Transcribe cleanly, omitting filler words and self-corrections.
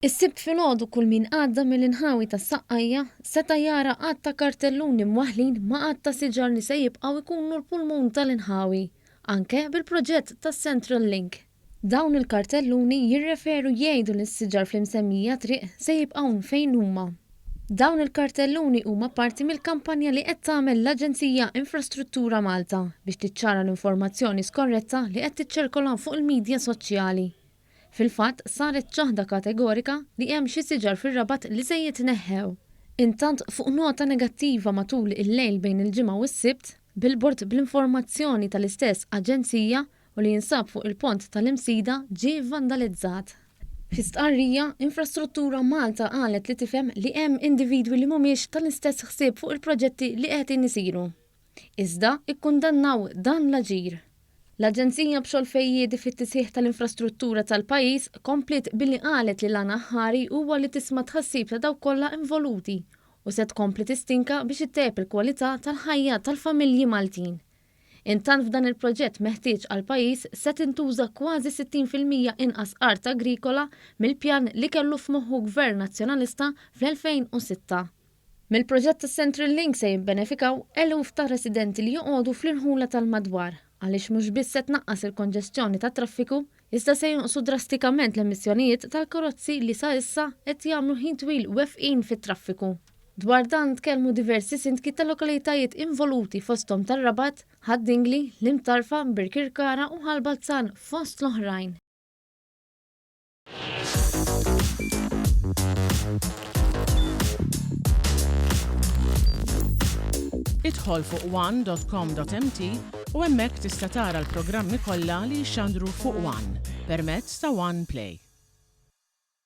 Is-sibt filgħodu kull min għadda mill-inħawi tas-Saqqajja seta' jara qatt ta' kartelluni mwaħħlin ma' qatt ta' siġar li se jibqgħu jkunu l-pulmun tal-inħawi, anke bil-proġett tas-Central Link. Dawn il-kartelluni jirreferu jgħidu li s-siġar fl-imsemmija triq se jibqgħu fejn huma. Dawn il-kartelluni huma parti mill-kampanja li qed tagħmel l-Aġenzija Infrastruttura Malta biex tiċċara l-informazzjoni skorretta li qed tiċċirkola fuq il-midja soċjali. Fil-fatt saret ċaħda kategorika li hemm xi siġar fir-Rabat li se jitneħħew. Intant fuq nota negattiva matul il-lejl bejn il-ġimgħa u s-sibt, billboard bl-informazzjoni tal-istess aġenzija u li jinsab fuq il-pont tal-Imsida ġie vandalizzat. Fi stqarrija, Infrastruttura Malta qalet li tifhem li hemm individwi li mhumiex tal-istess ħsieb fuq il-proġetti li qed isiru. Iżda ikkundannaw dan l-aġir. L-Aġenzija b'xogħol fejjiedi fit-tisħiħ tal-infrastruttura tal-pajjiż komplet billi qalet li l-għana ħari huwa li tisma' tħassib ta' dawk kollha involuti u se tkompli tistinka biex ittejjeb il-kwalità tal-ħajja tal-familji Maltin. Intant f'dan il-proġett meħtieġ għall-pajjiż se tintuża kważi 60% inqas art agrikola mill-pjan li kellu f'moħħu Gvern Nazzjonalista fl-2006. Mill-proġett tas-Central Link se jibbenefikaw eluf ta' residenti li joqogħdu fl-inħula tal-madwar għaliex mhux biss se tnaqqas il-konġestjoni tat-traffiku, iżda se jonqsu drastikament l-emissjonijiet tal-karozzi li sa issa qed jagħmlu ħin twil wefqin fit-traffiku. Dwar dan tkellmu diversi sindki tal-lokalitajiet involuti fosthom tar-Rabat, Ħaddingli, l-Imtarfa, Birkirkara u Ħalbalzan fost l-oħrajn. Idħol fuq one.com.mt u hemmhekk tista' tara l-programmi kollha li jxandru fuq One permezz ta' One Play.